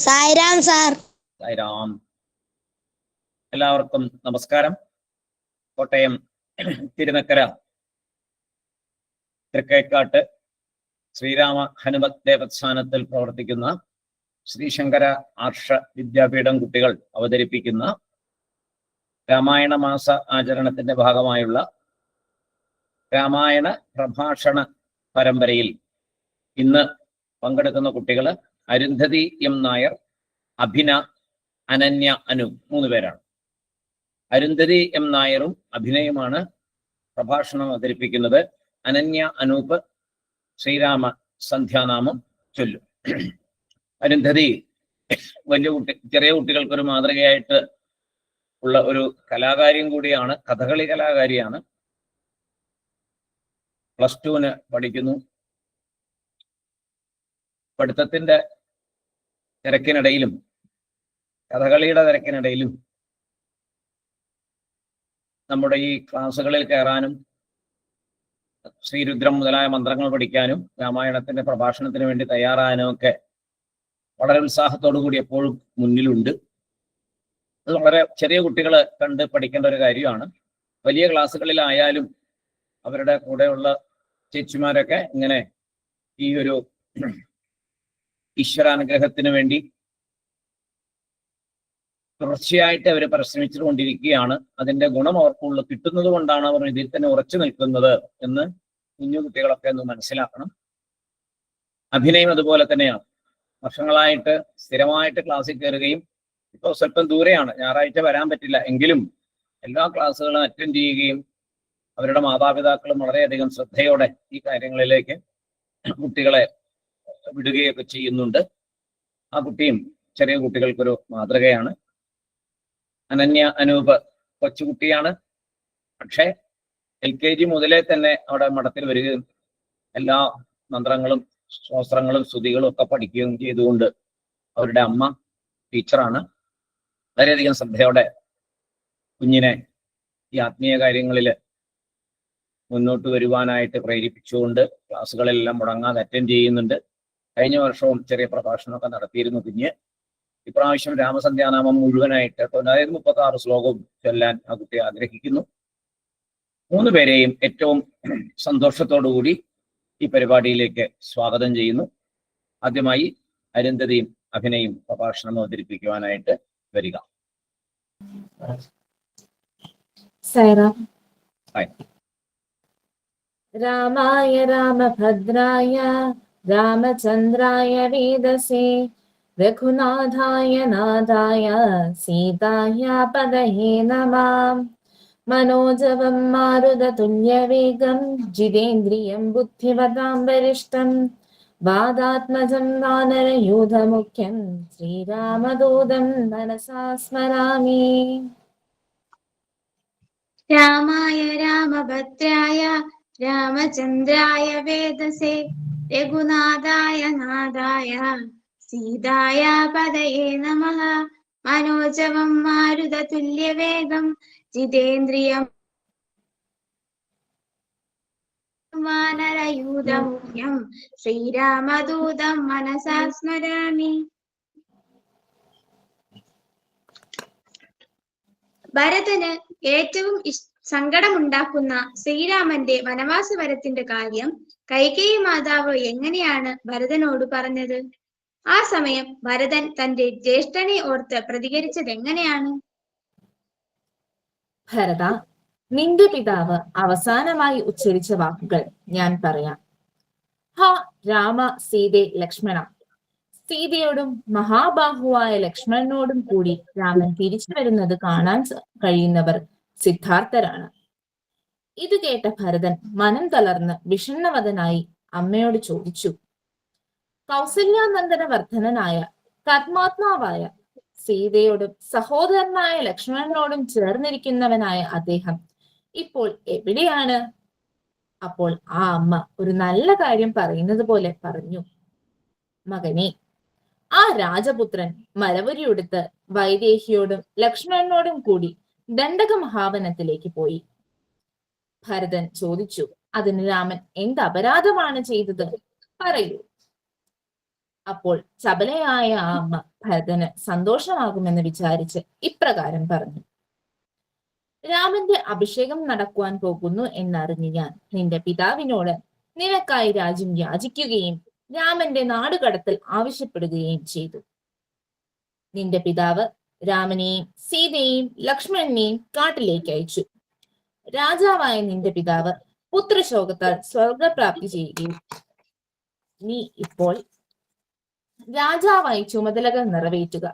Sai Ram sir. Sai Ram. എല്ലാവർക്കും നമസ്കാരം. കോട്ടയം തിരുനക്കര തൃക്കേക്കാട്ട് ശ്രീരാമ ഹനുമത് ദേവസ്ഥാനത്തിൽ പ്രവർത്തിക്കുന്ന ശ്രീശങ്കര ആർഷ വിദ്യാപീഠം കുട്ടികൾ അവതരിപ്പിക്കുന്ന രാമായണ മാസ ആചരണത്തിന്റെ ഭാഗമായുള്ള രാമായണ പ്രഭാഷണ പരമ്പരയിൽ ഇന്ന് പങ്കെടുക്കുന്ന കുട്ടികൾ അരുന്ധതി എം നായർ, അഭിന, അനന്യ, അനു 3 പേരാണ്. അരുന്ധതി എം നായരും അഭിനയുമാണ് പ്രഭാഷണം അവതരിപ്പിക്കുന്നത്. അനന്യ, അനൂപ് ശ്രീരാമ സന്ധ്യാനാമം ചൊല്ലും. അരുന്ധതി ചെറിയ കുട്ടികൾക്കൊരു മാതൃകയായിട്ട് ഉള്ള ഒരു കലാകാരിയും കൂടിയാണ്, കഥകളി കലാകാരിയാണ്. +2 പഠിക്കുന്നു. പഠിത്തത്തിന്റെ തിരക്കിനിടയിലും കഥകളിയുടെ തിരക്കിനിടയിലും നമ്മുടെ ഈ ക്ലാസ്സുകളിൽ കയറാനും ശ്രീരുദ്രം മുതലായ മന്ത്രങ്ങൾ പഠിക്കാനും രാമായണത്തിന്റെ പ്രഭാഷണത്തിന് വേണ്ടി തയ്യാറാകാനും ഒക്കെ വളരെ ഉത്സാഹത്തോടു കൂടി എപ്പോഴും മുന്നിലുണ്ട്. അത് വളരെ ചെറിയ കുട്ടികൾ കണ്ട് പഠിക്കേണ്ട ഒരു കാര്യമാണ്. വലിയ ക്ലാസ്സുകളിലായാലും അവരുടെ കൂടെയുള്ള ചേച്ചിമാരൊക്കെ ഇങ്ങനെ ഈ ഒരു ഈശ്വരാനുഗ്രഹത്തിന് വേണ്ടി തുടർച്ചയായിട്ട് അവർ പരിശ്രമിച്ചുകൊണ്ടിരിക്കുകയാണ്. അതിന്റെ ഗുണം അവർക്കുള്ള കിട്ടുന്നത് കൊണ്ടാണ് അവർ ഇതിൽ തന്നെ ഉറച്ചു നിൽക്കുന്നത് എന്ന് കുഞ്ഞു കുട്ടികളൊക്കെ ഒന്ന് മനസ്സിലാക്കണം. അഭിനയം അതുപോലെ തന്നെയാണ്. വർഷങ്ങളായിട്ട് സ്ഥിരമായിട്ട് ക്ലാസ്സിൽ കയറുകയും ഇപ്പോൾ സ്വല്പം ദൂരെയാണ്, ഞായറാഴ്ച വരാൻ പറ്റില്ല എങ്കിലും എല്ലാ ക്ലാസ്സുകളും അറ്റൻഡ് ചെയ്യുകയും അവരുടെ മാതാപിതാക്കളും വളരെയധികം ശ്രദ്ധയോടെ ഈ കാര്യങ്ങളിലേക്ക് കുട്ടികളെ വിടുകയൊക്കെ ചെയ്യുന്നുണ്ട്. ആ കുട്ടിയും ചെറിയ കുട്ടികൾക്കൊരു മാതൃകയാണ്. അനന്യ, അനൂപ് കൊച്ചുകുട്ടിയാണ്. പക്ഷേ LKG മുതലേ തന്നെ അവിടെ മഠത്തിൽ വരികയും എല്ലാ മന്ത്രങ്ങളും സ്തോത്രങ്ങളും സ്തുതികളും ഒക്കെ പഠിക്കുകയും ചെയ്തുകൊണ്ട് അവരുടെ അമ്മ ടീച്ചറാണ്. വളരെയധികം ശ്രദ്ധയോടെ കുഞ്ഞിനെ ഈ ആത്മീയ കാര്യങ്ങളിൽ മുന്നോട്ട് വരുവാനായിട്ട് പ്രേരിപ്പിച്ചുകൊണ്ട് ക്ലാസ്സുകളെല്ലാം മുടങ്ങാതെ അറ്റൻഡ് ചെയ്യുന്നുണ്ട്. കഴിഞ്ഞ വർഷവും ചെറിയ പ്രഭാഷണമൊക്കെ നടത്തിയിരുന്നു കുഞ്ഞ്. ഇപ്രാവശ്യം രാമസന്ധ്യാനാമം മുഴുവനായിട്ട് 36 ശ്ലോകവും ചൊല്ലാൻ ആ കുട്ടി ആഗ്രഹിക്കുന്നു. 3 പേരെയും ഏറ്റവും സന്തോഷത്തോടു കൂടി ഈ പരിപാടിയിലേക്ക് സ്വാഗതം ചെയ്യുന്നു. ആദ്യമായി അരുന്ധതിയും അഭിനയും പ്രഭാഷണം അവതരിപ്പിക്കുവാനായിട്ട് വരിക. രാമായ രാമഭദ്രായ രാമചന്ദ്രായ വേദസേ രഘുനാഥായ നാഥായ സീതായ പദയേ നമഃ. മനോജവം മാരുതതുല്യവേഗം ജിതേന്ദ്രിയം ബുദ്ധിമതാം വരിഷ്ഠം വാദാത്മജം വാനരയൂഥമുഖ്യം ശ്രീരാമദൂതം മനസാ സ്മരാമി. രാമായ രാമഭദ്രായ രാമചന്ദ്രായ വേദസേ രഘുനാഥായ നാഥായ സീതായ പദയേ നമഃ. മനോജവം മാരുതതുല്യവേഗം ജിതേന്ദ്രിയം വാനരയൂഥമുഖ്യം ശ്രീരാമദൂതം മനസാ സ്മരാമി. ഭരതന് ഏറ്റവും സങ്കടമുണ്ടാക്കുന്ന ശ്രീരാമന്റെ വനവാസ വരത്തിന്റെ കാര്യം കൈകേയി മാതാവ് എങ്ങനെയാണ് ഭരതനോട് പറഞ്ഞത്? ആ സമയം ഭരതൻ തന്റെ ജ്യേഷ്ഠനെ ഓർത്ത് പ്രതികരിച്ചത് എങ്ങനെയാണ്? ഭരത, നിന്റെ പിതാവ് അവസാനമായി ഉച്ചരിച്ച വാക്കുകൾ ഞാൻ പറയാം. ഹാ രാമ, സീതേ, ലക്ഷ്മണ. സീതയോടും മഹാബാഹുവായ ലക്ഷ്മണനോടും കൂടി രാമൻ തിരിച്ചു വരുന്നത് കാണാൻ കഴിയുന്നവർ സിദ്ധാർത്ഥരാണ്. ഇത് കേട്ട ഭരതൻ മനം തളർന്ന് വിഷണ്ണവദനായി അമ്മയോട് ചോദിച്ചു. കൗസല്യാനന്ദന വർദ്ധനനായ കർമാത്മാവായ സീതയോടും സഹോദരനായ ലക്ഷ്മണനോടും ചേർന്നിരിക്കുന്നവനായ അദ്ദേഹം ഇപ്പോൾ എവിടെയാണ്? അപ്പോൾ ആ അമ്മ ഒരു നല്ല കാര്യം പറയുന്നത് പോലെ പറഞ്ഞു. മകനെ, ആ രാജപുത്രൻ മരവുരിയെടുത്ത് വൈദേഹിയോടും ലക്ഷ്മണനോടും കൂടി ദണ്ഡക മഹാവനത്തിലേക്ക് പോയി. ഭരതൻ ചോദിച്ചു, അതിന് രാമൻ എന്ത് അപരാധമാണ് ചെയ്തത്? പറയൂ. അപ്പോൾ ചപലയായ ആ അമ്മ ഭരതന് സന്തോഷമാകുമെന്ന് വിചാരിച്ച് ഇപ്രകാരം പറഞ്ഞു: രാമന്റെ അഭിഷേകം നടക്കുവാൻ പോകുന്നു എന്നറിഞ്ഞ് ഞാൻ നിന്റെ പിതാവിനോട് നിനക്കായി രാജ്യം യാചിക്കുകയും രാമന്റെ നാടുകടത്തൽ ആവശ്യപ്പെടുകയും ചെയ്തു. നിന്റെ പിതാവ് രാമനെയും സീതയെയും ലക്ഷ്മണനെയും കാട്ടിലേക്ക് അയച്ചു. രാജാവായ നിന്റെ പിതാവ് പുത്രശോകത്താൽ സ്വർഗപ്രാപ്തി ചെയ്യുകയും നീ ഇപ്പോൾ രാജാവായി ചുമതലകൾ നിറവേറ്റുക.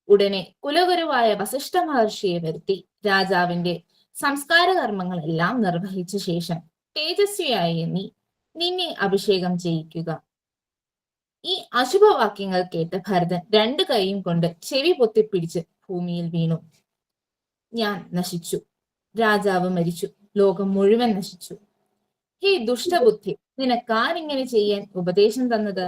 ഉടനെ കുലഗുരുവായ വസിഷ്ഠ മഹർഷിയെ വരുത്തി രാജാവിന്റെ സംസ്കാര കർമ്മങ്ങൾ എല്ലാം നിർവഹിച്ച ശേഷം തേജസ്വിയായ നീ നിന്നെ അഭിഷേകം ചെയ്യിക്കുക. ഈ അശുഭവാക്യങ്ങൾ കേട്ട് ഭരതൻ 2 കൈയും കൊണ്ട് ചെവി പൊത്തിപ്പിടിച്ച് ഭൂമിയിൽ വീണു. ഞാൻ നശിച്ചു, രാജാവ് മരിച്ചു, ലോകം മുഴുവൻ നശിച്ചു. ഹേ ദുഷ്ടബുദ്ധി, നിനക്കാരിങ്ങനെ ചെയ്യാൻ ഉപദേശം തന്നത്?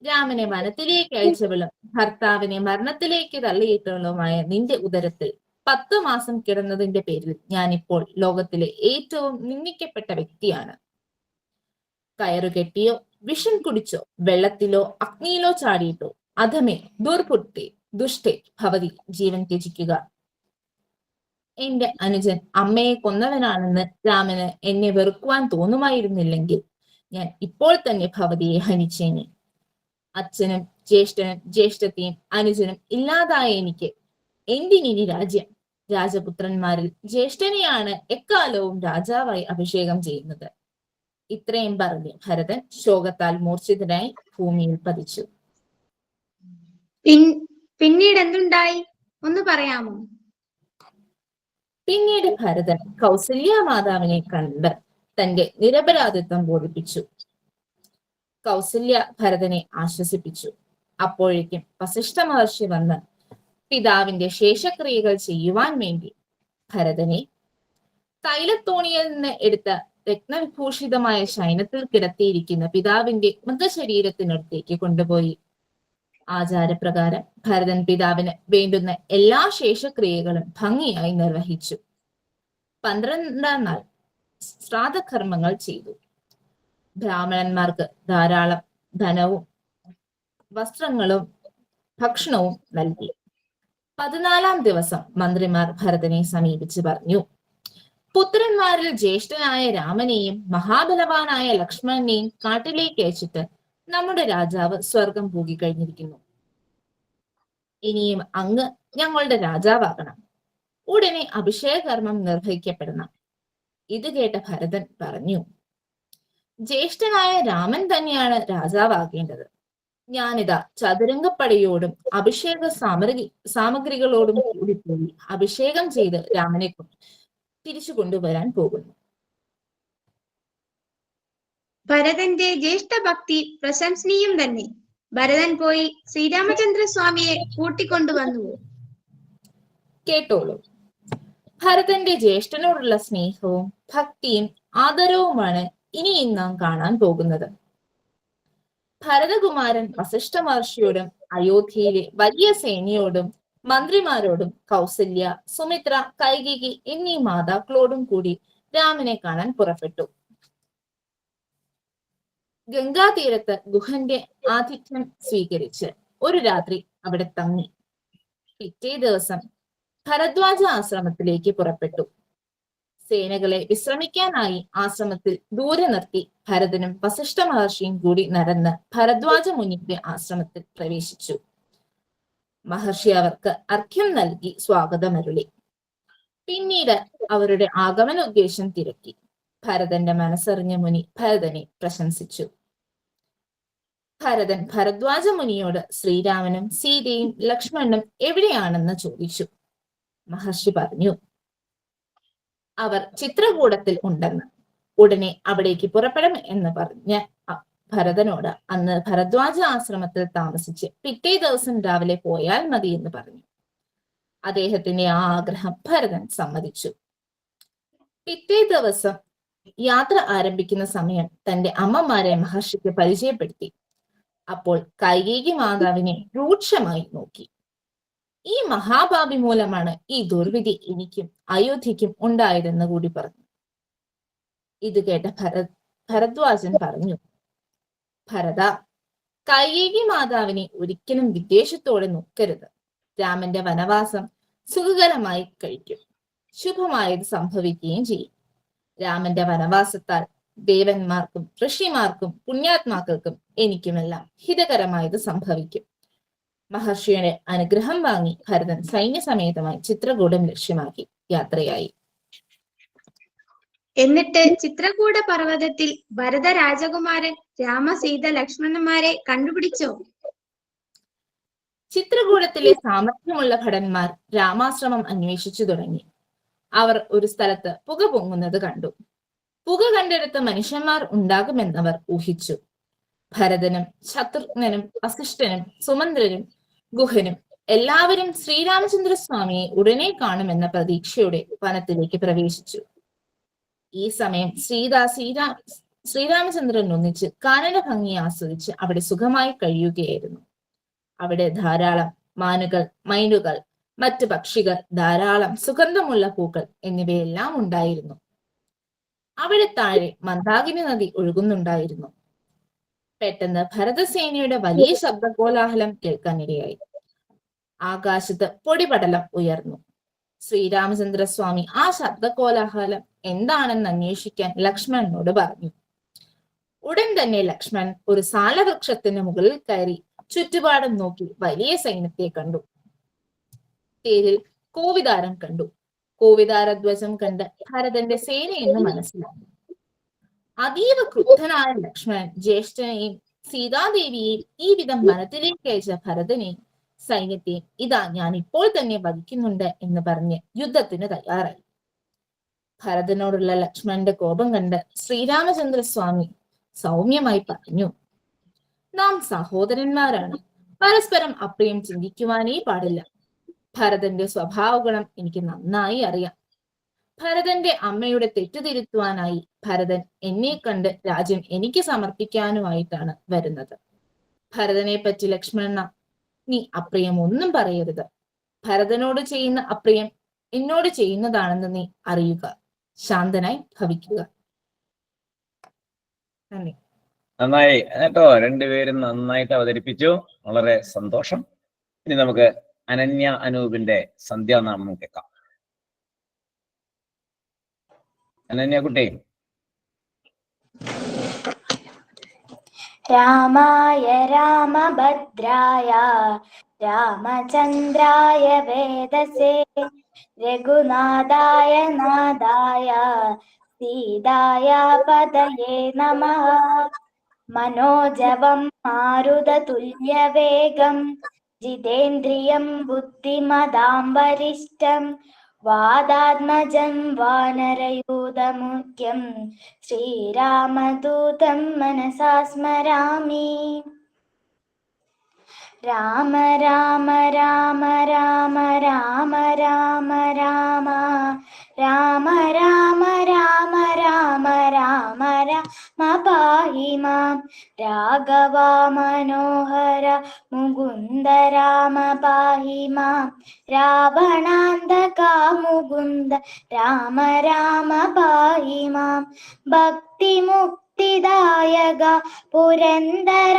രാമനെ വനത്തിലേക്ക് അയച്ചവളും ഭർത്താവിനെ മരണത്തിലേക്ക് തള്ളിയിട്ടവളുമായ നിന്റെ ഉദരത്തിൽ 10 മാസം കിടന്നതിന്റെ പേരിൽ ഞാനിപ്പോൾ ലോകത്തിലെ ഏറ്റവും നിന്ദിക്കപ്പെട്ട വ്യക്തിയാണ്. കയറുകെട്ടിയോ വിഷം കുടിച്ചോ വെള്ളത്തിലോ അഗ്നിയിലോ ചാടിയിട്ടോ അധമേ, ദുർബുദ്ധി, ദുഷ്ടേ ഭവതി, ജീവൻ ത്യജിക്കുക. എന്റെ അനുജൻ അമ്മയെ കൊന്നവനാണെന്ന് രാമന് എന്നെ വെറുക്കുവാൻ തോന്നുമായിരുന്നില്ലെങ്കിൽ ഞാൻ ഇപ്പോൾ തന്നെ ഭവതിയെ ഹനിച്ചേനെ. അച്ഛനും ജ്യേഷ്ഠനും ജ്യേഷ്ഠത്തെയും അനുജനും ഇല്ലാതായ എനിക്ക് എന്തിനി രാജ്യം? രാജപുത്രന്മാരിൽ ജ്യേഷ്ഠനെയാണ് എക്കാലവും രാജാവായി അഭിഷേകം ചെയ്യുന്നത്. ഇത്രയും പറഞ്ഞ് ഭരതൻ ശോകത്താൽ മൂർച്ഛിതനായി ഭൂമിയിൽ പതിച്ചു. പിന്നീട് എന്തുണ്ടായി ഒന്ന് പറയാമോ? പിന്നീട് ഭരതൻ കൗസല്യ മാതാവിനെ കണ്ട് തന്റെ നിരപരാധിത്വം ബോധിപ്പിച്ചു. കൗസല്യ ഭരതനെ ആശ്വസിപ്പിച്ചു. അപ്പോഴേക്കും വസിഷ്ഠ മഹർഷി വന്ന് പിതാവിന്റെ ശേഷക്രിയകൾ ചെയ്യുവാൻ വേണ്ടി ഭരതനെ തൈലത്തോണിയിൽ നിന്ന് എടുത്ത രത്നവിഭൂഷിതമായ ശയനത്തിൽ കിടത്തിയിരിക്കുന്ന പിതാവിന്റെ മൃതശരീരത്തിനടുത്തേക്ക് കൊണ്ടുപോയി. ആചാരപ്രകാരം ഭരതൻ പിതാവിന് വേണ്ടുന്ന എല്ലാ ശേഷക്രിയകളും ഭംഗിയായി നിർവഹിച്ചു. 12ാം നാൾ ശ്രാദ്ധകർമ്മങ്ങൾ ചെയ്തു. ബ്രാഹ്മണന്മാർക്ക് ധാരാളം ധനവും വസ്ത്രങ്ങളും ഭക്ഷണവും നൽകി. 14ാം ദിവസം മന്ത്രിമാർ ഭരതനെ സമീപിച്ച് പറഞ്ഞു: പുത്രന്മാരിൽ ജ്യേഷ്ഠനായ രാമനെയും മഹാബലവാനായ ലക്ഷ്മണനെയും കാട്ടിലേക്ക് അയച്ചിട്ട് നമ്മുടെ രാജാവ് സ്വർഗം പൂകിക്കഴിഞ്ഞിരിക്കുന്നു. ഇനിയും അങ്ങ് ഞങ്ങളുടെ രാജാവാകണം. ഉടനെ അഭിഷേകകർമ്മം നിർവഹിക്കപ്പെടണം. ഇത് കേട്ട ഭരതൻ പറഞ്ഞു: ജ്യേഷ്ഠനായ രാമൻ തന്നെയാണ് രാജാവാകേണ്ടത്. ഞാനിതാ ചതുരംഗപ്പടയോടും അഭിഷേക സാമഗ്രികളോടും കൂടി പോയി അഭിഷേകം ചെയ്ത് രാമനെ തിരിച്ചു കൊണ്ടുവരാൻ പോകുന്നു. ഭരതന്റെ ജ്യേഷ്ഠഭക്തി പ്രശംസനീയം തന്നെ. ഭരതൻ പോയി ശ്രീരാമചന്ദ്രസ്വാമിയെ കൂട്ടിക്കൊണ്ടുവന്നു. കേട്ടോളൂ. ഭരതന്റെ ജ്യേഷ്ഠനോടുള്ള സ്നേഹവും ഭക്തിയും ആദരവുമാണ് ഇനിയും നാം കാണാൻ പോകുന്നത്. ഭരതകുമാരൻ വസിഷ്ഠ മഹർഷിയോടും അയോധ്യയിലെ വലിയ സേനയോടും മന്ത്രിമാരോടും കൗസല്യ, സുമിത്ര, കൈകേയി എന്നീ മാതാക്കളോടും കൂടി രാമനെ കാണാൻ പുറപ്പെട്ടു. ഗംഗാതീരത്ത് ഗുഹന്റെ ആതിഥ്യം സ്വീകരിച്ച് ഒരു രാത്രി അവിടെ തങ്ങി. പിറ്റേ ദിവസം ഭരദ്വാജ ആശ്രമത്തിലേക്ക് പുറപ്പെട്ടു. സേനകളെ വിശ്രമിക്കാനായി ആശ്രമത്തിൽ ദൂരെ നിർത്തി ഭരതനും വസിഷ്ഠ മഹർഷിയും കൂടി നടന്ന് ഭരദ്വാജ മുനിയുടെ ആശ്രമത്തിൽ പ്രവേശിച്ചു. മഹർഷി അവർക്ക് അർഘ്യം നൽകി സ്വാഗതമരുളി. പിന്നീട് അവരുടെ ആഗമന ഉദ്ദേശം തിരക്കി. ഭരതന്റെ മനസ്സറിഞ്ഞ മുനി ഭരതനെ പ്രശംസിച്ചു. ഭരതൻ ഭരദ്വാജ മുനിയോട് ശ്രീരാമനും സീതയും ലക്ഷ്മണനും എവിടെയാണെന്ന് ചോദിച്ചു. മഹർഷി പറഞ്ഞു, അവർ ചിത്രകൂടത്തിൽ ഉണ്ടെന്ന്. ഉടനെ അവിടേക്ക് പുറപ്പെടും എന്ന് പറഞ്ഞ് ഭരതനോട് അന്ന് ഭരദ്വാജ ആശ്രമത്തിൽ താമസിച്ച് പിറ്റേ ദിവസം രാവിലെ പോയാൽ മതി എന്ന് പറഞ്ഞു. അദ്ദേഹത്തിന്റെ ആ ആഗ്രഹം ഭരതൻ സമ്മതിച്ചു. പിറ്റേ ദിവസം യാത്ര ആരംഭിക്കുന്ന സമയം തന്റെ അമ്മമാരെ മഹർഷിക്ക് പരിചയപ്പെടുത്തി. അപ്പോൾ കൈകേയി മാതാവിനെ രൂക്ഷമായി നോക്കി. ഈ മഹാഭാവി മൂലമാണ് ഈ ദുർവിധി എനിക്കും അയോധ്യയ്ക്കും ഉണ്ടായതെന്ന് കൂടി പറഞ്ഞു. ഇത് കേട്ട ഭരദ്വാജൻ പറഞ്ഞു, ഭരത, കൈകേയി മാതാവിനെ ഒരിക്കലും വിദ്വേഷത്തോടെ നോക്കരുത്. രാമന്റെ വനവാസം സുഖകരമായി കഴിക്കും, ശുഭമായത് സംഭവിക്കുകയും ചെയ്യും. രാമന്റെ വനവാസത്താൽ ദേവന്മാർക്കും ഋഷിമാർക്കും പുണ്യാത്മാക്കൾക്കും എനിക്കുമെല്ലാം ഹിതകരമായത് സംഭവിക്കും. മഹർഷിയുടെ അനുഗ്രഹം വാങ്ങി ഭരതൻ സൈന്യസമേതമായി ചിത്രകൂടം ലക്ഷ്യമാക്കി യാത്രയായി. എന്നിട്ട് ചിത്രകൂട പർവ്വതത്തിൽ ഭരത രാജകുമാരൻ രാമ, സീത, ലക്ഷ്മണന്മാരെ കണ്ടുപിടിച്ചോ? ചിത്രകൂടത്തിലെ സാമർഥ്യമുള്ള ഭടന്മാർ രാമാശ്രമം അന്വേഷിച്ചു തുടങ്ങി. അവർ ഒരു സ്ഥലത്ത് പുക പൊങ്ങുന്നത് കണ്ടു. പുക കണ്ടെടുത്ത മനുഷ്യന്മാർ ഉണ്ടാകുമെന്നവർ ഊഹിച്ചു. ഭരതനും ശത്രുഘ്നനും വസിഷ്ഠനും സുമന്ത്രനും ഗുഹനും എല്ലാവരും ശ്രീരാമചന്ദ്രസ്വാമിയെ ഉടനെ കാണുമെന്ന പ്രതീക്ഷയോടെ വനത്തിലേക്ക് പ്രവേശിച്ചു. ഈ സമയം ശ്രീരാമചന്ദ്രൻ ഒന്നിച്ച് കാനന ഭംഗി ആസ്വദിച്ച് അവിടെ സുഖമായി കഴിയുകയായിരുന്നു. അവിടെ ധാരാളം മാനുകൾ, മൈനുകൾ, മറ്റു പക്ഷികൾ, ധാരാളം സുഗന്ധമുള്ള പൂക്കൾ എന്നിവയെല്ലാം ഉണ്ടായിരുന്നു. അവിടെ താഴെ മന്ദാകിനി നദി ഒഴുകുന്നുണ്ടായിരുന്നു. പെട്ടെന്ന് ഭരതസേനയുടെ വലിയ ശബ്ദകോലാഹലം കേൾക്കാനിടയായി. ആകാശത്ത് പൊടിപടലം ഉയർന്നു. ശ്രീരാമചന്ദ്രസ്വാമി ആ ശബ്ദകോലാഹലം എന്താണെന്ന് അന്വേഷിക്കാൻ ലക്ഷ്മണനോട് പറഞ്ഞു. ഉടൻ തന്നെ ലക്ഷ്മണൻ ഒരു സാലവൃക്ഷത്തിന് മുകളിൽ കയറി ചുറ്റുപാടും നോക്കി വലിയ സൈന്യത്തെ കണ്ടു. തേരിൽ കോവിതാരം കണ്ടു. കോവിതാരധ്വജം കണ്ട് ഭരതന്റെ സേനയെന്ന് മനസ്സിലായി. അതീവ ക്രുദ്ധനായ ലക്ഷ്മണൻ ജ്യേഷ്ഠനെയും സീതാദേവിയെയും ഈ വിധം വനത്തിലേക്ക് അയച്ച ഭരതനെയും സൈന്യത്തെയും ഇതാ ഞാൻ ഇപ്പോൾ തന്നെ വധിക്കുന്നുണ്ട് എന്ന് പറഞ്ഞ് യുദ്ധത്തിന് തയ്യാറായി. ഭരതനോടുള്ള ലക്ഷ്മണന്റെ കോപം കണ്ട് ശ്രീരാമചന്ദ്രസ്വാമി സൗമ്യമായി പറഞ്ഞു, നാം സഹോദരന്മാരാണ്, പരസ്പരം അപ്രിയം ചിന്തിക്കുവാനേ പാടില്ല. ഭരതന്റെ സ്വഭാവ ഗുണം എനിക്ക് നന്നായി അറിയാം. ഭരതന്റെ അമ്മയുടെ തെറ്റുതിരുത്തുവാനായി ഭരതൻ എന്നെ കണ്ട് രാജ്യം എനിക്ക് സമർപ്പിക്കാനുമായിട്ടാണ് വരുന്നത്. ഭരതനെ പറ്റി ലക്ഷ്മണ, നീ അപ്രിയം ഒന്നും പറയരുത്. ഭരതനോട് ചെയ്യുന്ന അപ്രിയം എന്നോട് ചെയ്യുന്നതാണെന്ന് നീ അറിയുക. ശാന്തനായി ഭവിക്കുക. നന്ദി. നന്നായി കേട്ടോ, രണ്ടുപേരും നന്നായിട്ട് അവതരിപ്പിച്ചു. വളരെ സന്തോഷം. ഇനി നമുക്ക് അനന്യ അനൂപിന്റെ സന്ധ്യാനാമം കേൾക്കാം. അനന്യ കുട്ടി. രാമായ രാമഭദ്രായ രാമചന്ദ്രായ വേദസേ രഘുനാഥായ നാഥായ സീതായ പദയേ നമഃ. മനോജവം മാരുതതുല്യവേഗം ജിതേന്ദ്രിയം ബുദ്ധിമതാം വരിഷ്ഠം വാദാത്മജം വാനരയൂഥമുഖ്യം ശ്രീരാമദൂതം മനസാ സ്മരാമി. രാമ രാമ രാമ രാമ രാമ രാമ രാമ രാമ രാമ രാമ രാമ രാമ രാമ പാഹി മാം. രാഘവ മനോഹര മുകുന്ദ രാമ പാഹി മാം. രാവണാന്തക മുകുന്ദ രാമ രാമ പാഹി മാം. ഭക്തിമുക്തിദായക പുരന്ദരാദിസേവിത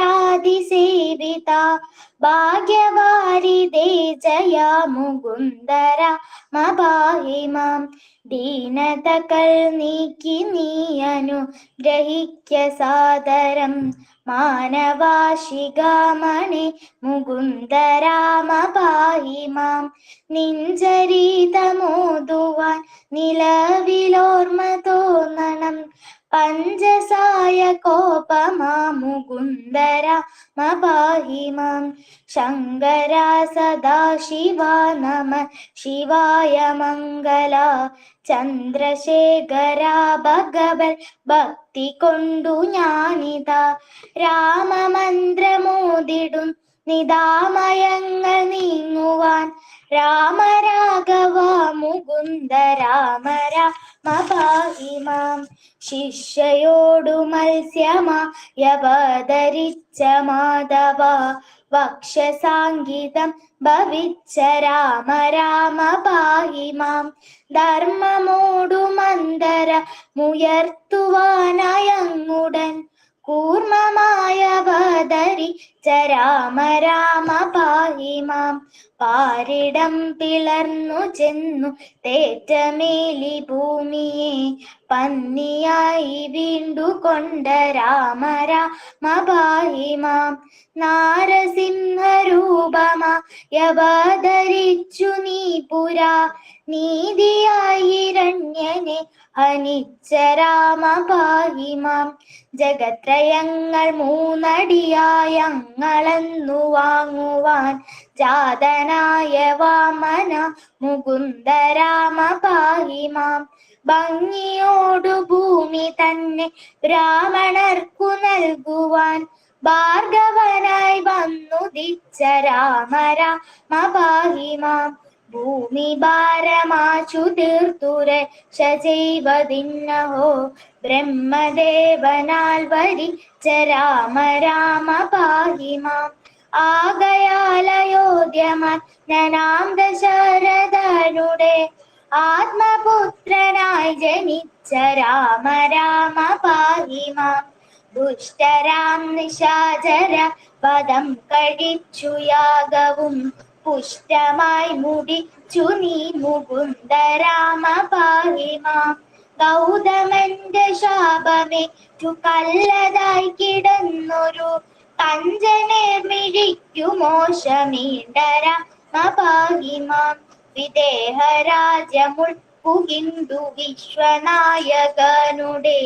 ഭാഗ്യവാരിദേ ജയ മുകുന്ദ രാമ പാഹി മാം. ദീനതകൾ നീക്കി നീ അനുഗ്രഹിക്ക സാദരം മാനവാശികാമണി മുകുന്ദ രാമ പാഹി മാം. നിഞ്ചരീതമോതുവാൻ നിലവിലോർമ്മ തോന്നണം പഞ്ചസായ കോപമാ മുകുന്ദ രാമ പാഹി മാം. ശങ്കര സദാശിവ നമ ശിവായ മംഗള ചന്ദ്രശേഖര ഭഗവൽ ഭക്തി കൊണ്ടു ഞാനിതാ രാമമന്ത്രമോദിടും നിദാമയങ്ങൾ നീങ്ങുവാൻ രാമരാഘവ മുകുന്ദ രാമ രാമ പാഹി മാം. ശിഷ്യയോടു മത്സ്യമായവതരിച്ച മാധവ വക്ഷസാംഗീതം ഭവിച്ച രാമ രാമ പാഹി മാം. ധർമ്മമോടു മന്ദര മുയർത്തുവാനയങ്ങുടൻ കൂർമ്മമായ അവതരിച്ച രാമ രാമ പാഹി മാം. പാരിടം പിളർന്നു ചെന്നു തേറ്റമേലി ഭൂമിയെ പന്നിയായി വീണ്ടു കൊണ്ട രാമ രാമ പാഹി മാം. നാരസിംഹരൂപമായി അവതരിച്ചു നീ പുരാ നീതിയായി ഹിരണ്യനെ ഹനിച്ച രാമ പാഹി മാം. ജഗത്രയങ്ങൾ മൂന്നടിയായങ്ങളെന്നു വാങ്ങുവാൻ ജാതനായ വാമന മുകുന്ദ രാമ പാഹി മാം. ഭംഗിയോടു ഭൂമി തന്നെ ബ്രാഹ്മണർക്കു നൽകുവാൻ ഭാർഗവനായി വന്നുദിച്ച രാമ രാമ പാഹി മാം. ഭൂമി ഭാരമാച്ചു തീർത്തു രക്ഷ ചെയ്വതിന്നഹോ ബ്രഹ്മദേവനാൽ വരിച്ച രാമ രാമ പാഹി മാം. ആകയാൽ അയോധ്യമന്നനാം ദശരഥനുടെ ആത്മപുത്രനായി ജനിച്ച രാമ രാമ പാഹി മാം. ദുഷ്ടരാം നിശാചര വധം കഴിച്ചു യാഗവും പുഷ്ടമായി മുടിച്ചു നീ മുകുന്ദ രാമ പാഹി മാം. ഗൗതമന്റെ ശാപമേറ്റു കല്ലതായി കിടന്നൊരു കഞ്ചനേർമിഴിക്കു മോശമീണ്ട രാമ പാഹി മാം. വിദേഹരാജ്യമുൾപ്പുകിന്ദു വിശ്വനായകനുടെ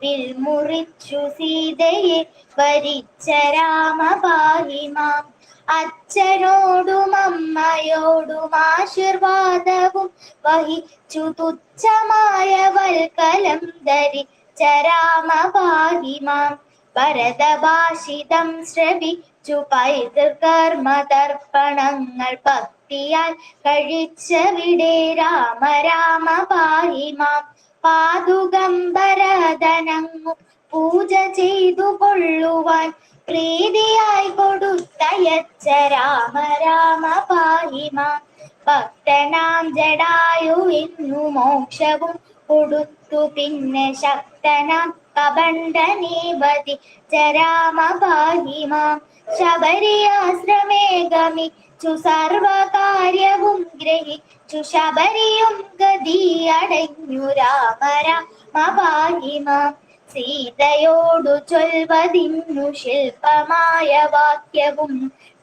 വിൽമുറിച്ചു സീതയെ വരിച്ച രാമ പാഹി മാം. അച്ഛനോടും അമ്മയോടും ആശീർവാദവും വഹിച്ചു തുച്ഛമായ വൽക്കലം ധരിച്ച രാമ പാഹി മാം. ഭരതഭാഷിതം ശ്രവിച്ചു പൈതൃകർമ്മതർപ്പണങ്ങൾ ഭക്തിയാൽ കഴിച്ചവിടെ രാമ രാമ പാഹി മാം. പാതുകം ഭരതനങ്ങു പൂജ ചെയ്തു കൊള്ളുവാൻ പ്രീതിയായി കൊടുത്തയച്ച രാമ രാമ പാഹി മാം. ഭക്തനാം ജടായുവിന്നു മോക്ഷവും കൊടുത്തു പിന്നെ ശക്തനാം കബണ്ഡനെ വധിച്ച രാമ പാഹി മാം. ശബരിയാശ്രമേ ഗമിച്ചു സർവകാര്യവും ഗ്രഹിച്ചു ശബരിയും ഗതിയടഞ്ഞു രാമ രാമ പാഹി മാം. സീതയോടു ചൊൽവതിന്നു ശില്പമായ വാക്യവും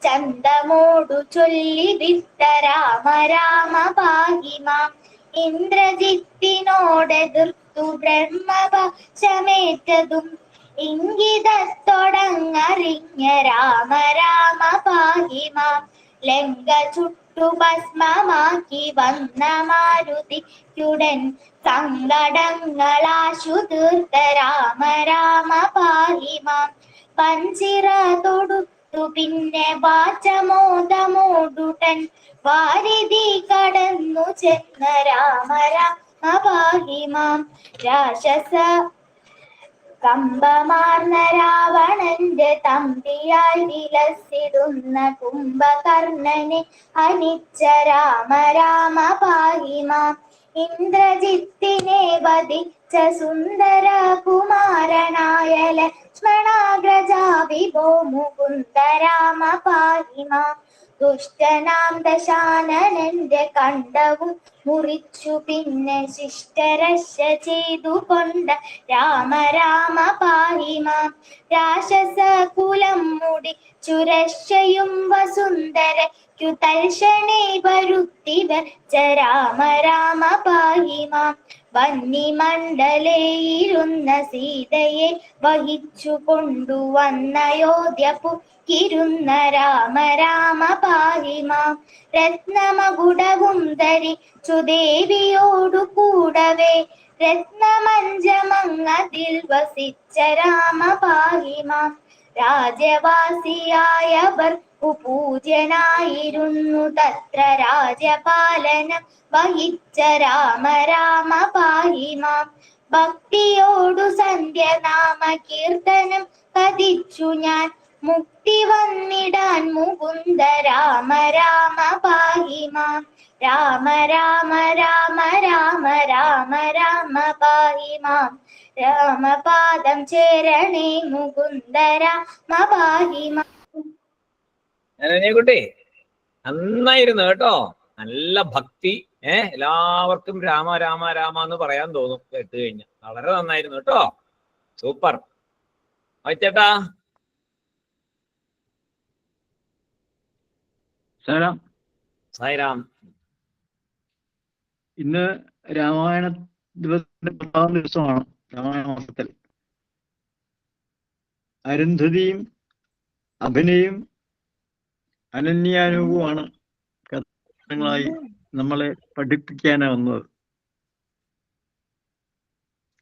ചന്തമോടു ചൊല്ലി വിട്ട രാമ രാമ പാഹി മാം. ഇന്ദ്രജിത്തിനോടെതിർത്തു ബ്രഹ്മപക്ഷമേറ്റതും ഇംഗിതത്തൊടങ്ങറിഞ്ഞ രാമ രാമ പാഹി മാം. ലങ്ക ചുട്ടു ഭസ്മമാക്കി വന്ന മാരുതിക്കുടൻ സങ്കടങ്ങളാശു തീർത്ത രാമ രാമ പാഹി മാം. പഞ്ചിറ തൊടുത്തു പിന്നെ വാചമോദമോടുടൻ വാരിധി കടന്നു ചെന്ന രാമ രാമ പാഹി മാം. രാക്ഷസ കമ്പമാർന്ന രാവണന്റെ തമ്പിയായി വിലസിടുന്ന കുംഭകർണനെ ഹനിച്ച രാമ രാമ പാഹി മാം. ഇന്ദ്രജിത്തിനെ വധിച്ച സുന്ദര കുമാരനായ ലക്ഷ്മണാഗ്രജാ വിഭോ മുകുന്ദ രാമ പാഹി മാം. ദുഷ്ടനാം ദശാനനന്റെ കണ്ഠവും മുറിച്ചു പിന്നെ ശിഷ്ടരക്ഷ ചെയ്തു കൊണ്ട രാമ രാമ പാഹി മാം. രാക്ഷസ കുലം മുടിച്ചു രക്ഷയും വസുന്ധരയ്ക്കു തൽക്ഷണേ വരുത്തി വച്ച രാമ രാമ പാഹി മാം. വന്യമണ്ഡലയിലിരുന്ന സീതയെ വഹിച്ചു കൊണ്ടുവന്ന അയോധ്യപുക്കിരുന്ന രാമ രാമ പാഹി മാം. രത്നമകുടവും ധരിച്ചു ദേവിയോടു കൂടവേ രത്നമഞ്ചമങ്ങതിൽ വസിച്ച രാമ പാഹി മാം. രാജ്യവാസിയായവർ പൂജ്യനായിരുന്നു തത്ര രാജ്യപാലനം വഹിച്ച രാമ രാമ പാഹി മാം. ഭക്തിയോടു സന്ധ്യനാമ കീർത്തനം കഥിച്ചു ഞാൻ മുക്തി വന്നിടാൻ മുകുന്ദ രാമ രാമ പാഹി മാം. രാമ രാമ രാമ രാമ രാമ രാമ പാഹി മാം. രാമപാദം ചേരണേ മുകുന്ദ രാമ പാഹി മാം. കുട്ടി നന്നായിരുന്നു കേട്ടോ. നല്ല ഭക്തി. എല്ലാവർക്കും രാമ രാമ രാമ എന്ന് പറയാൻ തോന്നും കേട്ട് കഴിഞ്ഞ. വളരെ നന്നായിരുന്നു കേട്ടോ. സൂപ്പർ. ചേട്ടാ സാറാം, സായിരാം. ഇന്ന് രാമായണ ദിവസത്തിന്റെ 10-ാം ദിവസമാണ്. രാമായണ മാസത്തിൽ അരുന്ധതിയും അഭിനയും അനന്യാനുവുമാണ് കഥാപാത്രങ്ങളായി നമ്മളെ പഠിപ്പിക്കാനാ വന്നത്.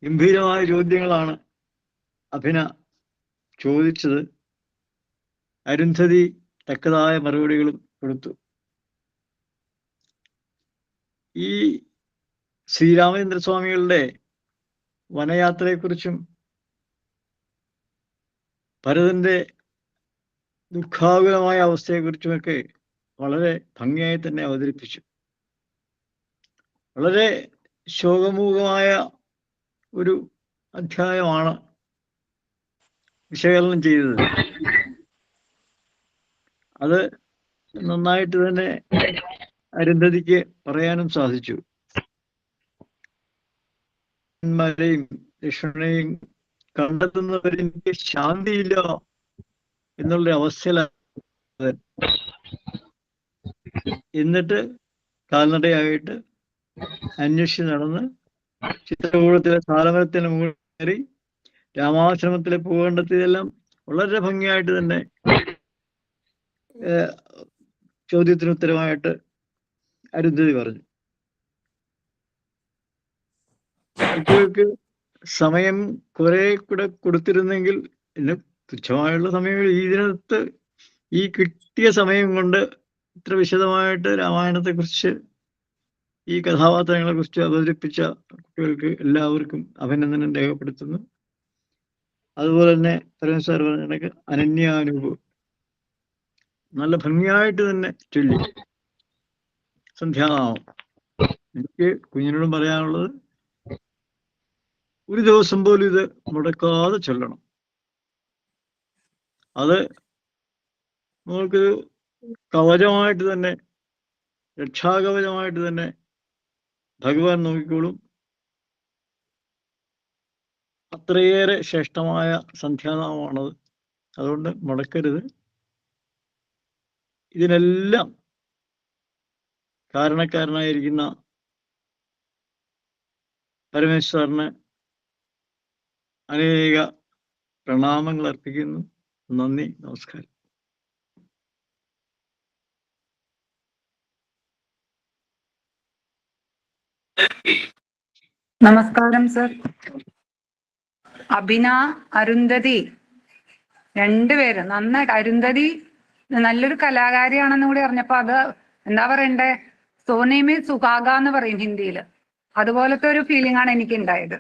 ഗംഭീരമായ ചോദ്യങ്ങളാണ് അഭിന ചോദിച്ചത്. അരുന്ധതി തക്കതായ മറുപടികളും കൊടുത്തു. ഈ ശ്രീരാമചന്ദ്രസ്വാമികളുടെ വനയാത്രയെക്കുറിച്ചും ഭരതന്റെ ദുഃഖാകുലമായ അവസ്ഥയെക്കുറിച്ചുമൊക്കെ വളരെ ഭംഗിയായി തന്നെ അവതരിപ്പിച്ചു. വളരെ ശോകമൂകമായ ഒരു അധ്യായമാണ് വിശകലനം ചെയ്തത്. അത് നന്നായിട്ട് തന്നെ അരുന്ധതിക്ക് പറയാനും സാധിച്ചു. മരെയും ലക്ഷ്മണനെയും കണ്ടെത്തുന്നവരെ എനിക്ക് ശാന്തിയില്ല എന്നുള്ള അവസ്ഥയിലാണ്. എന്നിട്ട് കാൽനടയായിട്ട് അന്വേഷിച്ച് നടന്ന് ചിത്രകൂടത്തിലെ സാലമരത്തിന് മുകളിൽ കയറി രാമാശ്രമത്തിലെ പോകേണ്ടതെല്ലാം വളരെ ഭംഗിയായിട്ട് തന്നെ ചോദ്യത്തിന് ഉത്തരമായിട്ട് അരുന്ധതി പറഞ്ഞു. കുട്ടികൾക്ക് സമയം കുറെ കൂടെ കൊടുത്തിരുന്നെങ്കിൽ, പിന്നെ തുച്ഛമായുള്ള സമയം ഇതിനകത്ത് ഈ കിട്ടിയ സമയം കൊണ്ട് ഇത്ര വിശദമായിട്ട് രാമായണത്തെ കുറിച്ച് ഈ കഥാപാത്രങ്ങളെ കുറിച്ച് അവതരിപ്പിച്ച കുട്ടികൾക്ക് എല്ലാവർക്കും അഭിനന്ദനം രേഖപ്പെടുത്തുന്നു. അതുപോലെ തന്നെ പരമ സാർ പറഞ്ഞ കണക്ക് അനന്യാനുഭവം നല്ല ഭംഗിയായിട്ട് തന്നെ ചൊല്ലി. സന്ധ്യാനാമം എനിക്ക് കുഞ്ഞിനോടും പറയാനുള്ളത്, ഒരു ദിവസം പോലും ഇത് മുടക്കാതെ ചൊല്ലണം. അത് നമുക്ക് കവചമായിട്ട് തന്നെ, രക്ഷാകവചമായിട്ട് തന്നെ ഭഗവാൻ നോക്കിക്കോളും. അത്രയേറെ ശ്രേഷ്ഠമായ സന്ധ്യാനാമമാണത്. അതുകൊണ്ട് മുടക്കരുത്. ഇതിനെല്ലാം കാരണക്കാരനായിരിക്കുന്ന പരമേശ്വരന് അനേക പ്രണാമങ്ങൾ അർപ്പിക്കുന്നു. നന്ദി, നമസ്കാരം. നമസ്കാരം സർ. അഭിന, അരുന്ധതി രണ്ടുപേരും നന്നായിട്ട്. അരുന്ധതി നല്ലൊരു കലാകാരിയാണെന്ന് കൂടി അറിഞ്ഞപ്പോ അത് എന്താ പറയണ്ടേ, സോനേമി സുഹാഗ എന്ന് പറയും ഹിന്ദിയിൽ. അതുപോലത്തെ ഒരു ഫീലിംഗ് ആണ് എനിക്ക് ഉണ്ടായത്.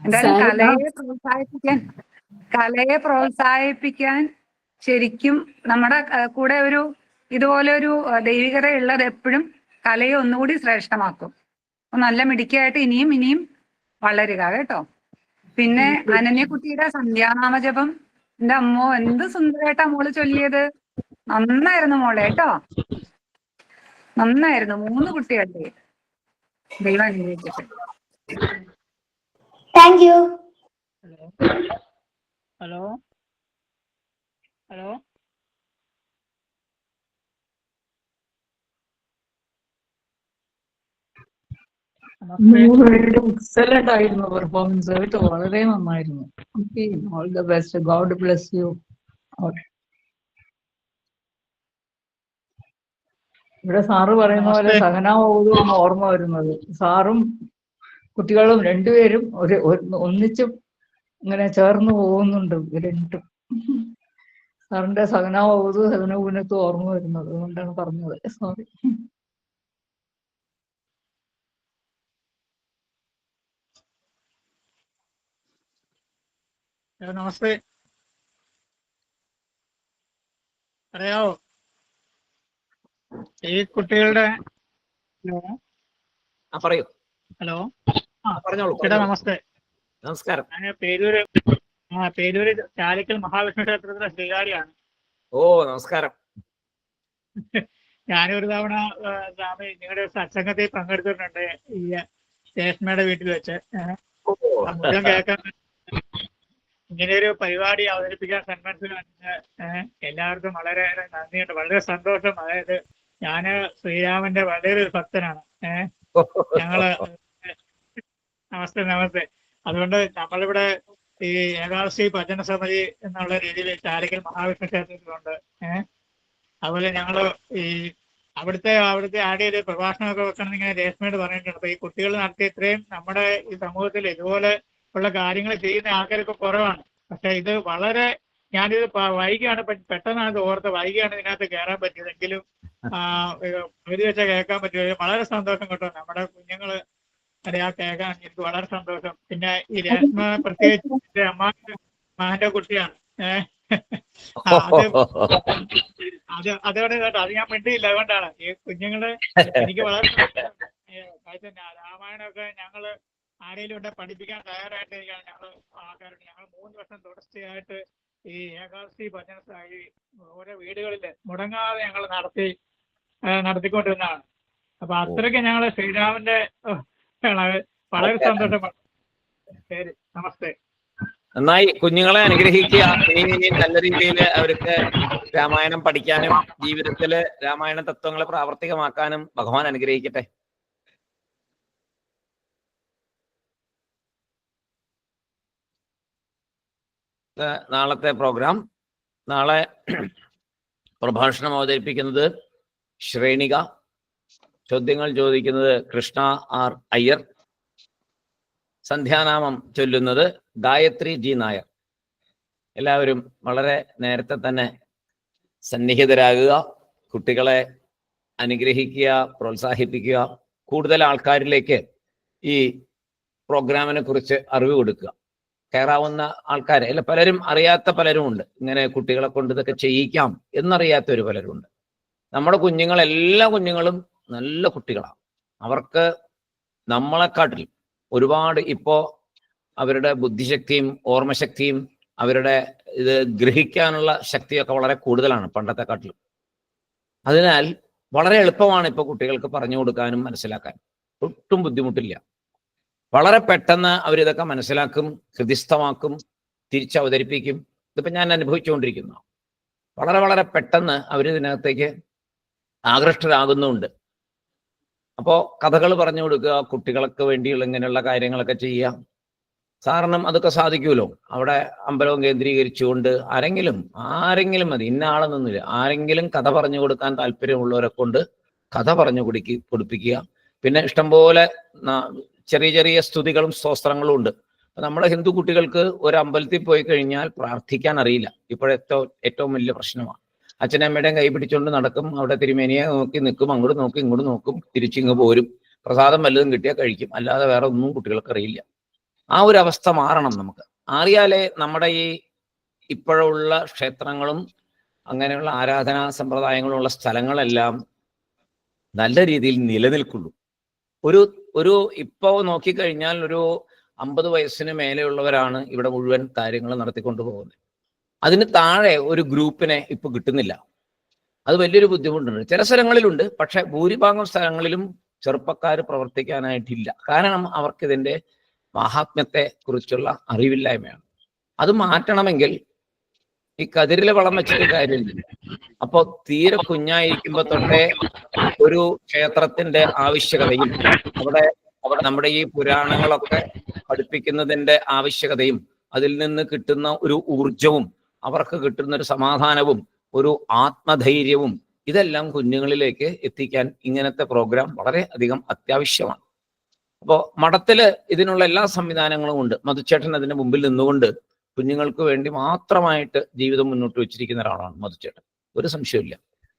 എന്തായാലും കലയെ പ്രോത്സാഹിപ്പിക്കാൻ ശരിക്കും നമ്മുടെ കൂടെ ഒരു ഇതുപോലെ ഒരു ദൈവികത ഉള്ളത് എപ്പോഴും കലയെ ഒന്നുകൂടി ശ്രേഷ്ഠമാക്കും. നല്ല മിടുക്കിയായിട്ട് ഇനിയും ഇനിയും വളരുക കേട്ടോ. പിന്നെ അനന്യക്കുട്ടിയുടെ സന്ധ്യാനാമജപം, എന്റെ അമ്മോ എന്ത് സുന്ദരമായിട്ടാ മോള് ചൊല്ലിയത്. നന്നായിരുന്നു മോളെ കേട്ടോ, നന്നായിരുന്നു. 3 കുട്ടികളുടെ. ദൈവം അനുഗ്രഹിക്കട്ടെ. Thank you. Hello hello excellent ആയിരുന്നു പെർഫോമൻസ് കേട്ടോ, വളരെ നന്നായിരുന്നു. All the best. God bless you. ഇവിടെ സാറ് പറയുന്ന പോലെ സഹനാവൂതും ഓർമ്മ വരുന്നത്. സാറും കുട്ടികളും രണ്ടുപേരും ഒന്നിച്ചും ഇങ്ങനെ ചേർന്ന് പോകുന്നുണ്ട്. രണ്ടും സാറിന്റെ സഹനാവൂതും സഹനപൂനത്തും ഓർമ്മ വരുന്നത്. അതുകൊണ്ടാണ് പറഞ്ഞത്. സോറി. നമസ്തേ. അറിയാവോ ഈ കുട്ടികളുടെ പറയൂ. ഹലോ പറഞ്ഞോളൂ. ചേട്ടാ നമസ്തേ. നമസ്കാരം. ഞാൻ പേരൂര് ചാലിക്കൽ മഹാവിഷ്ണു ക്ഷേത്രത്തിലെ ശ്രീകാരിയാണ്. ഓ നമസ്കാരം. ഞാനൊരു തവണ നിങ്ങളുടെ സത്സംഗത്തിൽ പങ്കെടുത്തിട്ടുണ്ട് ഈ രേഷ്മയുടെ വീട്ടിൽ വെച്ച്. മുഴുവൻ കേൾക്കാൻ ഇങ്ങനെയൊരു പരിപാടി അവതരിപ്പിക്കാൻ സന്മനസ്സിൽ എല്ലാവർക്കും വളരെ നന്ദിയുണ്ട്. വളരെ സന്തോഷം. അതായത് ഞാന് ശ്രീരാമന്റെ വളരെ ഒരു ഭക്തനാണ്. ഞങ്ങള് നമസ്തേ. അതുകൊണ്ട് നമ്മളിവിടെ ഈ ഏകാദശി ഭജന സമിതി എന്നുള്ള രീതിയിൽ ചാലിക്കൽ മഹാവിഷ്ണു ക്ഷേത്രത്തിലുണ്ട്. അതുപോലെ ഞങ്ങള് ഈ അവിടുത്തെ ആഡ് ചെയ്ത് പ്രഭാഷണമൊക്കെ വെക്കണം ഇങ്ങനെ രേഷ്മയോട് പറഞ്ഞിട്ടുണ്ട്. അപ്പൊ ഈ കുട്ടികൾ നടത്തിയ ഇത്രയും നമ്മുടെ ഈ സമൂഹത്തിൽ ഇതുപോലെ ഉള്ള കാര്യങ്ങൾ ചെയ്യുന്ന ആൾക്കാരൊക്കെ കുറവാണ്. പക്ഷെ ഇത് വളരെ ഞാനിത് വൈകിയാണ് പെട്ടെന്നാണ് ഇത് ഓർത്ത് വൈകിയാണ് ഇതിനകത്ത് കയറാൻ പറ്റിയതെങ്കിലും പകുതി വെച്ചാൽ കേൾക്കാൻ പറ്റിയത് വളരെ സന്തോഷം കേട്ടോ. നമ്മുടെ കുഞ്ഞുങ്ങള് അറിയാ കേൾക്കാൻ എനിക്ക് വളരെ സന്തോഷം. പിന്നെ ഈ രേഷ്മ പ്രത്യേകിച്ച് എന്റെ മകന്റെ കുട്ടിയാണ്. അതോടെ കേട്ടോ, അത് ഞാൻ മിണ്ടിയില്ല. അതുകൊണ്ടാണ് ഈ കുഞ്ഞുങ്ങള് എനിക്ക് വളരെ രാമായണമൊക്കെ ഞങ്ങള് ആരെങ്കിലും ഇവിടെ പഠിപ്പിക്കാൻ തയ്യാറായിട്ടിരിക്കുകയാണ് ഞങ്ങൾ ആൾക്കാരുണ്ട്. ഞങ്ങൾ 3 വർഷം തുടർച്ചയായിട്ട് ഈ ഏകാദശി ഭജന ഈ ഓരോ വീടുകളിൽ മുടങ്ങാതെ ഞങ്ങൾ നടത്തിക്കൊണ്ടിരുന്നതാണ്. അപ്പൊ അത്രയ്ക്ക് ഞങ്ങൾ ശ്രീരാമന്റെ വളരെ സന്തോഷമാണ്. ശരി, നമസ്തേ. നന്നായി. കുഞ്ഞുങ്ങളെ അനുഗ്രഹിക്കുക. ഇനി നല്ല രീതിയിൽ അവർക്ക് രാമായണം പഠിക്കാനും ജീവിതത്തില് രാമായണ തത്വങ്ങളെ പ്രാവർത്തികമാക്കാനും ഭഗവാൻ അനുഗ്രഹിക്കട്ടെ. നാളത്തെ പ്രോഗ്രാം, നാളെ പ്രഭാഷണം അവതരിപ്പിക്കുന്നത് ശ്രേണിക, ചോദ്യങ്ങൾ ചോദിക്കുന്നത് കൃഷ്ണ ആർ അയ്യർ, സന്ധ്യാനാമം ചൊല്ലുന്നത് ഗായത്രി ജി നായർ. എല്ലാവരും വളരെ നേരത്തെ തന്നെ സന്നിഹിതരാകുക, കുട്ടികളെ അനുഗ്രഹിക്കുക, പ്രോത്സാഹിപ്പിക്കുക, കൂടുതൽ ആൾക്കാരിലേക്ക് ഈ പ്രോഗ്രാമിനെ കുറിച്ച് അറിവ് കൊടുക്കുക. കയറാവുന്ന ആൾക്കാരെ അല്ല, പലരും അറിയാത്ത പലരും ഉണ്ട്. ഇങ്ങനെ കുട്ടികളെ കൊണ്ട് ഇതൊക്കെ ചെയ്യിക്കാം എന്നറിയാത്തവർ പലരുണ്ട്. നമ്മുടെ കുഞ്ഞുങ്ങൾ, എല്ലാ കുഞ്ഞുങ്ങളും നല്ല കുട്ടികളാണ്. അവർക്ക് നമ്മളെക്കാട്ടിൽ ഒരുപാട് ഇപ്പോ അവരുടെ ബുദ്ധിശക്തിയും ഓർമ്മശക്തിയും അവരുടെ ഇത് ഗ്രഹിക്കാനുള്ള ശക്തിയൊക്കെ വളരെ കൂടുതലാണ് പണ്ടത്തെക്കാട്ടിലും. അതിനാൽ വളരെ എളുപ്പമാണ് ഇപ്പോൾ കുട്ടികൾക്ക് പറഞ്ഞു കൊടുക്കാനും മനസ്സിലാക്കാനും. ഒട്ടും ബുദ്ധിമുട്ടില്ല. വളരെ പെട്ടെന്ന് അവരിതൊക്കെ മനസ്സിലാക്കും, ഹൃദിസ്ഥമാക്കും, തിരിച്ചവതരിപ്പിക്കും. ഇതിപ്പോൾ ഞാൻ അനുഭവിച്ചുകൊണ്ടിരിക്കുന്നു. വളരെ വളരെ പെട്ടെന്ന് അവരിതിനകത്തേക്ക് ആകൃഷ്ടരാകുന്നുണ്ട്. അപ്പോൾ കഥകൾ പറഞ്ഞു കൊടുക്കുക, കുട്ടികൾക്ക് വേണ്ടിയുള്ള ഇങ്ങനെയുള്ള കാര്യങ്ങളൊക്കെ ചെയ്യാം. സാറിനും അതൊക്കെ സാധിക്കുമല്ലോ. അവിടെ അമ്പലവും കേന്ദ്രീകരിച്ചുകൊണ്ട് ആരെങ്കിലും മതി, ഇന്ന ആളെന്നൊന്നുമില്ല, ആരെങ്കിലും കഥ പറഞ്ഞു കൊടുക്കാൻ താല്പര്യമുള്ളവരെ കൊണ്ട് കഥ പറഞ്ഞു കൊടുപ്പിക്കുക. പിന്നെ ഇഷ്ടംപോലെ ചെറിയ ചെറിയ സ്തുതികളും സ്തോത്രങ്ങളും ഉണ്ട്. നമ്മുടെ ഹിന്ദു കുട്ടികൾക്ക് ഒരു അമ്പലത്തിൽ പോയി കഴിഞ്ഞാൽ പ്രാർത്ഥിക്കാൻ അറിയില്ല. ഇപ്പോഴത്തെ ഏറ്റവും വലിയ പ്രശ്നമാണ്. അച്ഛനമ്മയുടെയും കൈ പിടിച്ചുകൊണ്ട് നടക്കും, അവിടെ തിരുമേനിയെ നോക്കി നിൽക്കും, അങ്ങോട്ട് നോക്കും ഇങ്ങോട്ട് നോക്കും, തിരിച്ചിങ്ങ് പോരും. പ്രസാദം വല്ലതും കിട്ടിയാൽ കഴിക്കും, അല്ലാതെ വേറെ ഒന്നും കുട്ടികൾക്ക് അറിയില്ല. ആ ഒരു അവസ്ഥ മാറണം. നമുക്ക് അറിയാലേ നമ്മുടെ ഈ ഇപ്പോഴുള്ള ക്ഷേത്രങ്ങളും അങ്ങനെയുള്ള ആരാധനാ സമ്പ്രദായങ്ങളുള്ള സ്ഥലങ്ങളെല്ലാം നല്ല രീതിയിൽ നിലനിൽക്കുള്ളൂ. ഒരു ഇപ്പോ നോക്കിക്കഴിഞ്ഞാൽ ഒരു 50 വയസ്സിന് മേലെയുള്ളവരാണ് ഇവിടെ മുഴുവൻ കാര്യങ്ങൾ നടത്തിക്കൊണ്ടു പോകുന്നത്. അതിന് താഴെ ഒരു ഗ്രൂപ്പിനെ ഇപ്പൊ കിട്ടുന്നില്ല. അത് വലിയൊരു ബുദ്ധിമുട്ടുണ്ട്. ചില സ്ഥലങ്ങളിലുണ്ട്, പക്ഷെ ഭൂരിഭാഗം സ്ഥലങ്ങളിലും ചെറുപ്പക്കാർ പ്രവർത്തിക്കാനായിട്ടില്ല. കാരണം അവർക്കിതിൻ്റെ മഹാത്മ്യത്തെ കുറിച്ചുള്ള അറിവില്ലായ്മയാണ്. അത് മാറ്റണമെങ്കിൽ ഈ കതിരിലെ വളം വെച്ചിട്ട് കാര്യമില്ല. അപ്പൊ തീരെ കുഞ്ഞായിരിക്കുമ്പോ തൊട്ടേ ഒരു ക്ഷേത്രത്തിന്റെ ആവശ്യകതയും അവിടെ നമ്മുടെ ഈ പുരാണങ്ങളൊക്കെ പഠിപ്പിക്കുന്നതിന്റെ ആവശ്യകതയും അതിൽ നിന്ന് കിട്ടുന്ന ഒരു ഊർജവും അവർക്ക് കിട്ടുന്ന ഒരു സമാധാനവും ഒരു ആത്മധൈര്യവും ഇതെല്ലാം കുഞ്ഞുങ്ങളിലേക്ക് എത്തിക്കാൻ ഇങ്ങനത്തെ പ്രോഗ്രാം വളരെ അധികം അത്യാവശ്യമാണ്. അപ്പോൾ മഠത്തില് ഇതിനുള്ള എല്ലാ സംവിധാനങ്ങളും ഉണ്ട്. മധുച്ചേട്ടൻ അതിന് മുമ്പിൽ നിന്നുകൊണ്ട് കുഞ്ഞുങ്ങൾക്ക് വേണ്ടി മാത്രമായിട്ട് ജീവിതം മുന്നോട്ട് വെച്ചിരിക്കുന്ന ഒരാളാണ് മധുച്ചേട്ടൻ, ഒരു സംശയമില്ല.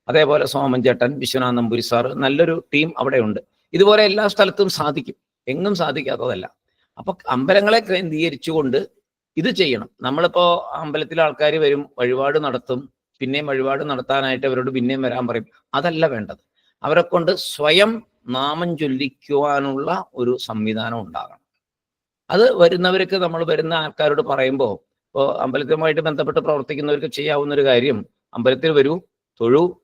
അതേപോലെ സോമൻ ചേട്ടൻ, വിശ്വനാഥ് നമ്പൂരി സാറ്, നല്ലൊരു ടീം അവിടെ ഉണ്ട്. ഇതുപോലെ എല്ലാ സ്ഥലത്തും സാധിക്കും, എങ്ങും സാധിക്കാത്തതല്ല. അപ്പൊ അമ്പലങ്ങളെ കേന്ദ്രീകരിച്ചുകൊണ്ട് ഇത് ചെയ്യണം. നമ്മളിപ്പോ അമ്പലത്തിലെ ആൾക്കാർ വരും, വഴിപാട് നടത്തും, പിന്നെയും വഴിപാട് നടത്താനായിട്ട് അവരോട് പിന്നെയും വരാൻ പറയും. അതല്ല വേണ്ടത്. അവരെ കൊണ്ട് സ്വയം നാമം ചൊല്ലിക്കുവാനുള്ള ഒരു സംവിധാനം ഉണ്ടാകണം. അത് വരുന്നവർക്ക്, നമ്മൾ വരുന്ന ആൾക്കാരോട് പറയുമ്പോൾ, ഇപ്പോൾ അമ്പലത്തുമായിട്ട് ബന്ധപ്പെട്ട് പ്രവർത്തിക്കുന്നവർക്ക് ചെയ്യാവുന്ന ഒരു കാര്യം, അമ്പലത്തിൽ വരൂ, തൊഴൂ,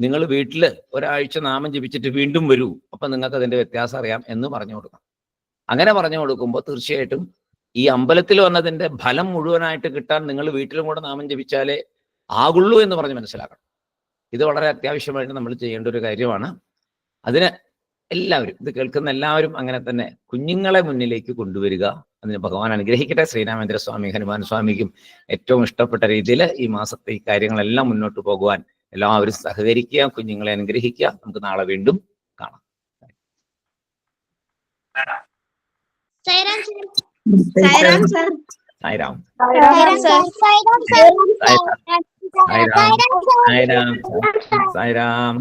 നിങ്ങൾ വീട്ടിൽ ഒരാഴ്ച നാമം ജപിച്ചിട്ട് വീണ്ടും വരൂ, അപ്പൊ നിങ്ങൾക്ക് അതിന്റെ വ്യത്യാസം അറിയാം എന്ന് പറഞ്ഞു കൊടുക്കണം. അങ്ങനെ പറഞ്ഞു കൊടുക്കുമ്പോൾ തീർച്ചയായിട്ടും ഈ അമ്പലത്തിൽ വന്നതിന്റെ ഫലം മുഴുവനായിട്ട് കിട്ടാൻ നിങ്ങൾ വീട്ടിലും കൂടെ നാമം ജപിച്ചാലേ ആകുള്ളൂ എന്ന് പറഞ്ഞ് മനസ്സിലാക്കണം. ഇത് വളരെ അത്യാവശ്യമായിട്ട് നമ്മൾ ചെയ്യേണ്ട ഒരു കാര്യമാണ്. അതിന് എല്ലാവരും, ഇത് കേൾക്കുന്ന എല്ലാവരും അങ്ങനെ തന്നെ കുഞ്ഞുങ്ങളെ മുന്നിലേക്ക് കൊണ്ടുവരിക. അതിന് ഭഗവാൻ അനുഗ്രഹിക്കട്ടെ. ശ്രീരാമേന്ദ്ര സ്വാമി, ഹനുമാൻ സ്വാമിക്കും ഏറ്റവും ഇഷ്ടപ്പെട്ട രീതിയിൽ ഈ മാസത്തെ ഈ കാര്യങ്ങളെല്ലാം മുന്നോട്ട് പോകുവാൻ എല്ലാവരും സഹകരിക്കുക, കുഞ്ഞുങ്ങളെ അനുഗ്രഹിക്കുക. നമുക്ക് നാളെ വീണ്ടും കാണാം. സായിരാം സർ. സായിരാം. സായിരാം സർ. സായിരാം. സായിരാം. സായിരാം.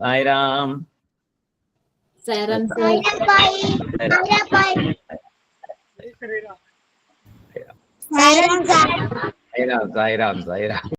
സായിരാം. സായിരാം. സായിരാം. സായിരാം. സായിരാം.